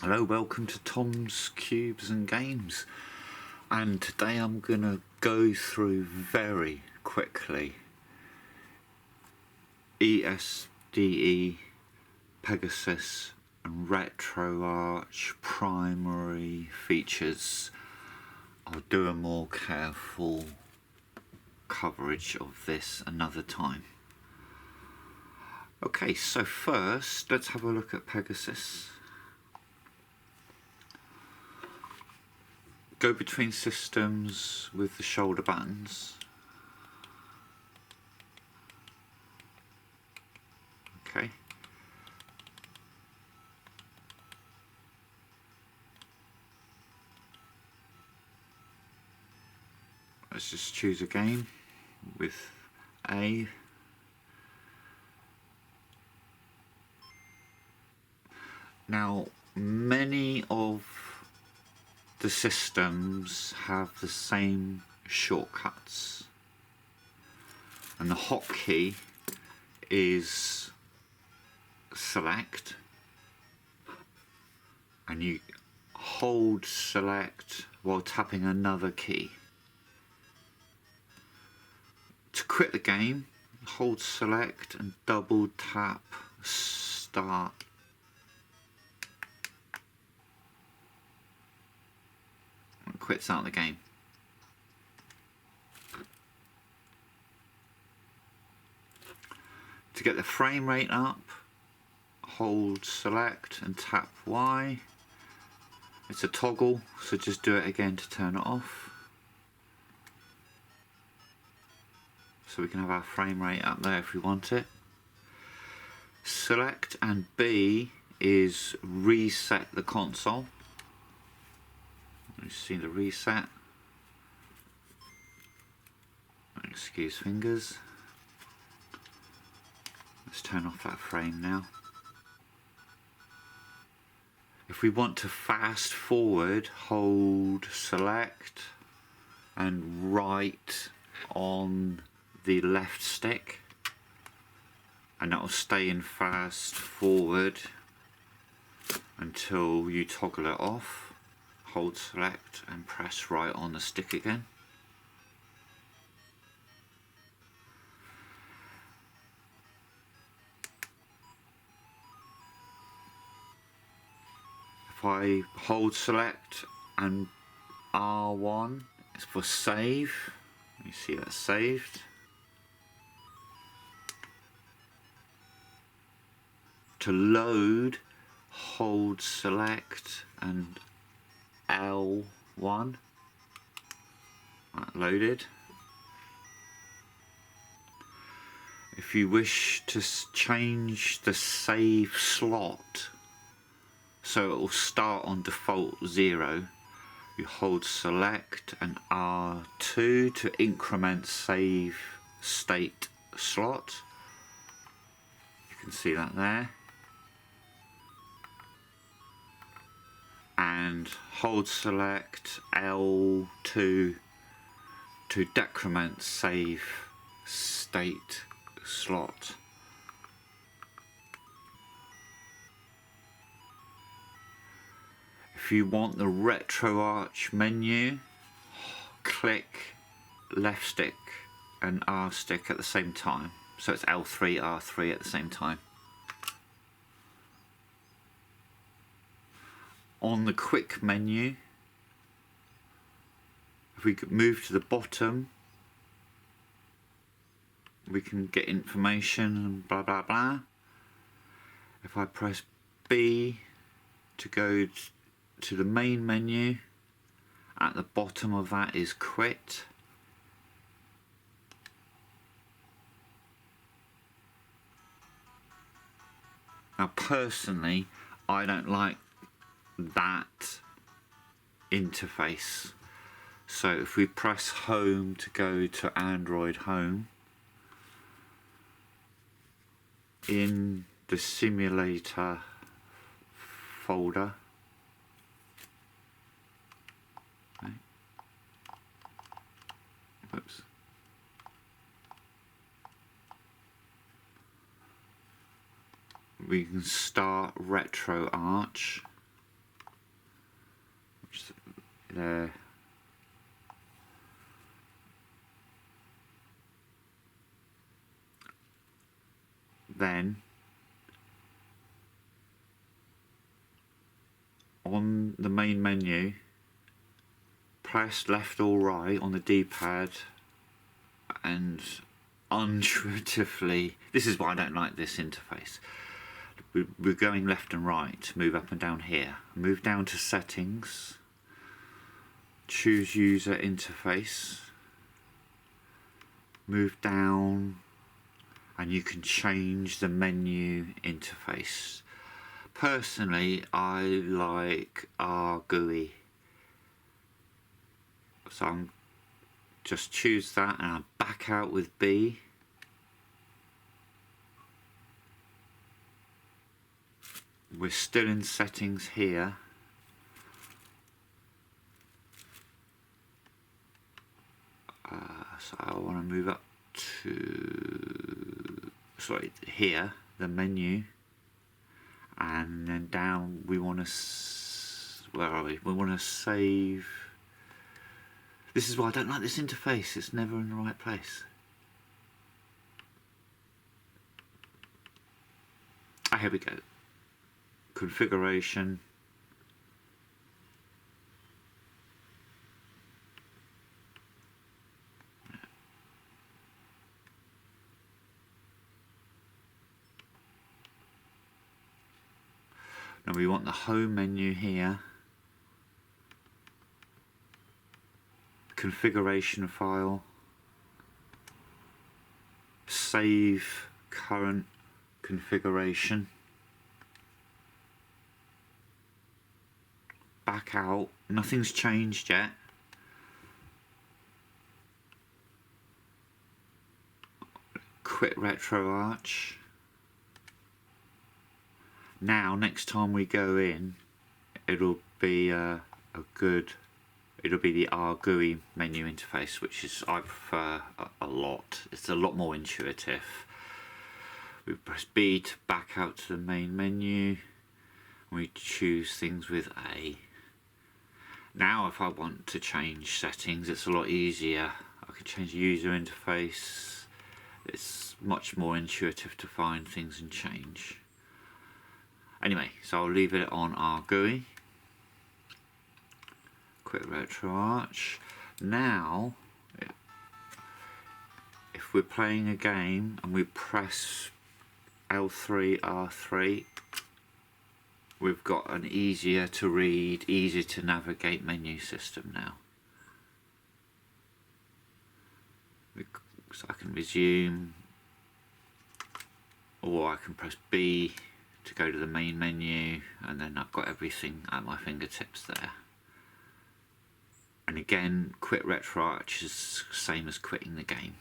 Hello, welcome to Tom's Cubes and Games, and today I'm gonna go through very quickly ESDE, Pegasus and RetroArch primary features. I'll do a more careful coverage of this another time. Okay, so first let's have a look at Pegasus. Go between systems with the shoulder buttons. Okay. Let's just choose a game with A. Now, many of the systems have the same shortcuts, and the hotkey is select, and you hold select while tapping another key. To quit the game, hold select and double tap start. And quits out the game. To get the frame rate up, hold select and tap Y. It's a toggle, so just do it again to turn it off. So we can have our frame rate up there if we want it. Select and B is reset the console. You see the reset. Excuse fingers. Let's turn off that frame now. If we want to fast forward, hold select and right on the left stick, and that will stay in fast forward until you toggle it off. Hold select and press right on the stick again. If I hold select and R1, it's for save. You see that's saved. To load, hold select and L1. That loaded. If you wish to change the save slot so it will start on default 0, you hold select and R2 to increment save state slot. You can see that there. And hold select L2 to decrement save state slot. If you want the RetroArch menu, click left stick and R stick at the same time. So it's L3, R3 at the same time. On the quick menu, if we could move to the bottom, we can get information and blah blah blah. If I press B to go to the main menu, at the bottom of that is quit. Now personally, I don't like that interface. So if we press home to go to Android home, in the simulator folder, okay. Oops. We can start RetroArch. there. Then on the main menu, press left or right on the D-pad, and intuitively, this is why I don't like this interface. We're going left and right, move up and down here, move down to settings, choose user interface, move down, and you can change the menu interface. Personally, I like our GUI, so I'm just choose that and I'll back out with B. We're still in settings here. So I want to move up to, sorry, here, the menu, and then down we want to, where are we? We want to save. This is why I don't like this interface, it's never in the right place. Ah, here we go. Configuration. Now we want the home menu here. Configuration file. Save current configuration. Back out. Nothing's changed yet. Quit RetroArch. Now, next time we go in, it'll be it'll be the R GUI menu interface, which is I prefer a lot. It's a lot more intuitive. We press B to back out to the main menu. We choose things with A. Now, if I want to change settings, it's a lot easier. I can change the user interface. It's much more intuitive to find things and change. Anyway, so I'll leave it on our GUI. Quit RetroArch. Now, if we're playing a game and we press L3, R3, we've got an easier to read, easier to navigate menu system now. So I can resume, or I can press B to go to the main menu, and then I've got everything at my fingertips there. And again, quit RetroArch is the same as quitting the game.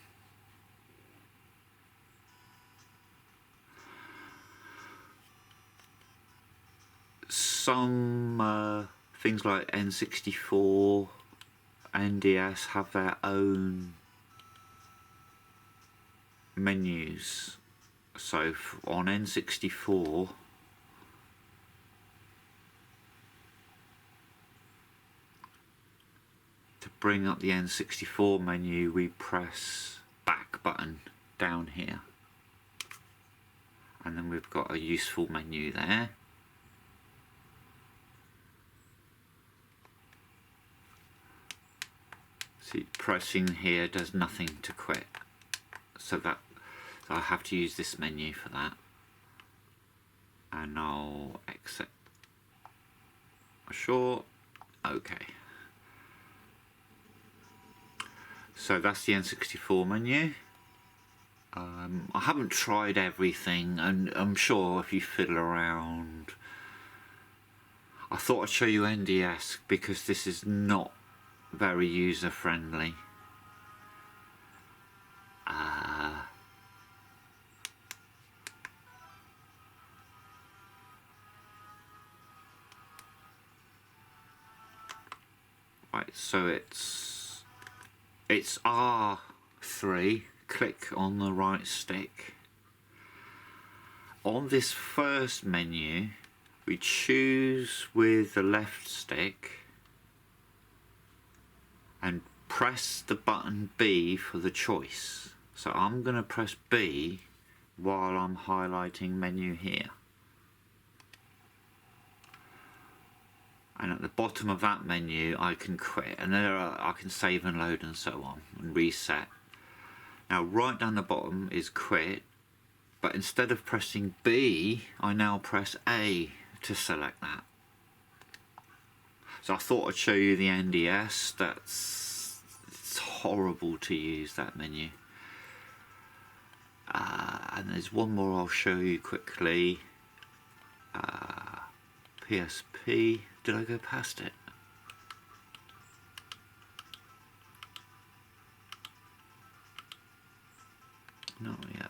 Some things like N64, NDS have their own menus. So on N64, to bring up the N64 menu, we press back button down here, and then we've got a useful menu there. See, pressing here does nothing to quit, so I have to use this menu for that, and I'll exit. Sure, okay. So that's the N64 menu. I haven't tried everything, and I'm sure if you fiddle around. I thought I'd show you NDS because this is not very user friendly. Right, so it's R3, click on the right stick. On this first menu, we choose with the left stick and press the button B for the choice. So I'm going to press B while I'm highlighting menu here. And at the bottom of that menu I can quit, and there I can save and load and so on and reset. Now right down the bottom is quit, but instead of pressing B I now press A to select that. So I thought I'd show you the NDS. It's horrible to use that menu. And there's one more I'll show you quickly. PSP. Did I go past it? Not yet.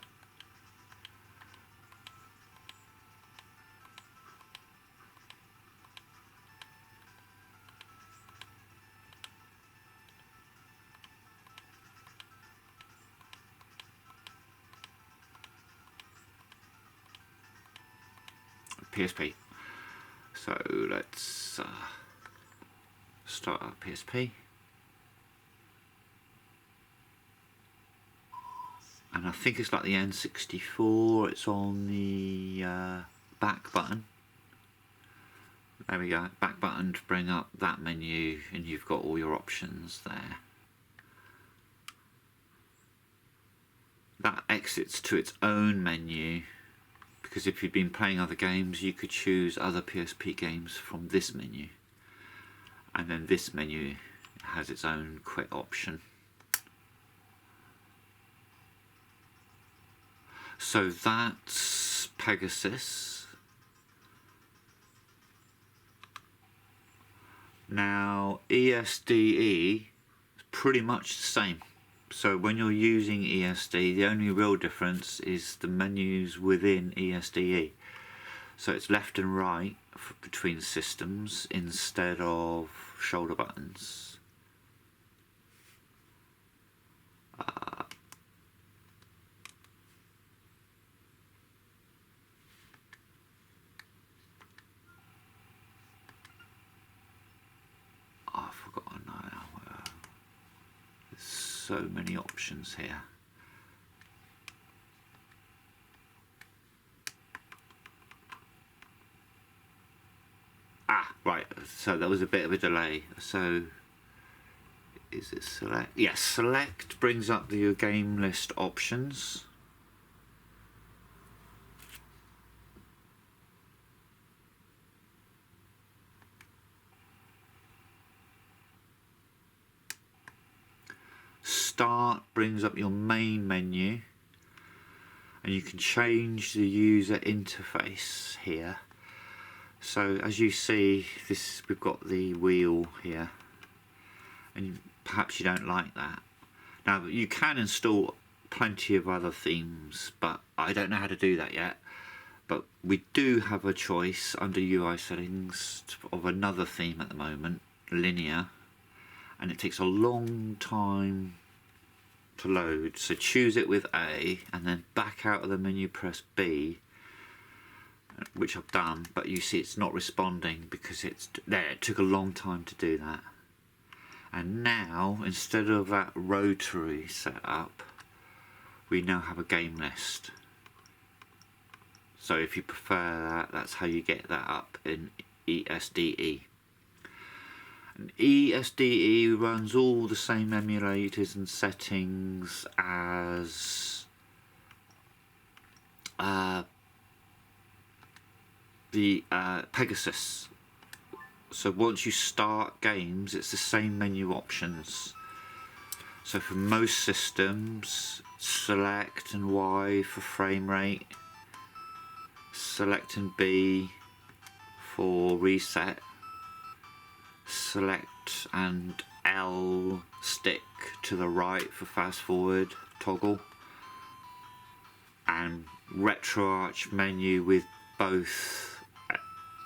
PSP. So let's start up PSP. And I think it's like the N64, it's on the back button. There we go, back button to bring up that menu, and you've got all your options there. That exits to its own menu, because if you've been playing other games you could choose other PSP games from this menu. And then this menu has its own quit option. So that's Pegasus. Now ESDE is pretty much the same. So when you're using ESD, the only real difference is the menus within ESDE. So it's left and right between systems instead of shoulder buttons. I've forgotten now. There's so many options here. Right, so there was a bit of a delay. So is it select? Yes, select brings up the game list options. Start brings up your main menu, and you can change the user interface here. So as you see, we've got the wheel here, and perhaps you don't like that. Now you can install plenty of other themes, but I don't know how to do that yet. But we do have a choice under UI settings of another theme at the moment, linear, and it takes a long time to load. So choose it with A and then back out of the menu press B, which I've done, but you see it's not responding because it's there. It took a long time to do that. And now instead of that rotary setup, we now have a game list. So if you prefer that, that's how you get that up in ESDE. And ESDE runs all the same emulators and settings as the Pegasus. So once you start games, it's the same menu options. So for most systems, select and Y for frame rate, select and B for reset, select and L stick to the right for fast forward toggle, and RetroArch menu with both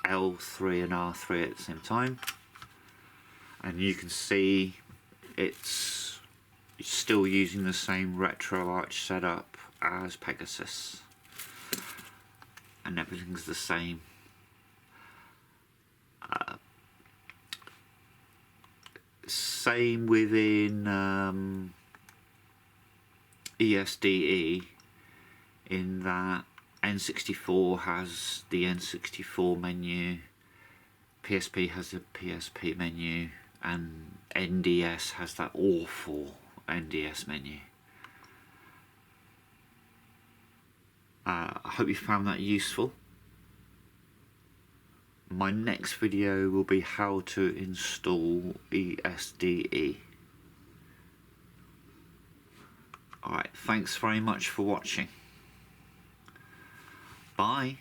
L3 and R3 at the same time. And you can see it's still using the same RetroArch setup as Pegasus, and everything's the same. same within ESDE, in that N64 has the N64 menu, PSP has a PSP menu, and NDS has that awful NDS menu. I hope you found that useful. My next video will be how to install ESDE. Alright, thanks very much for watching. Bye.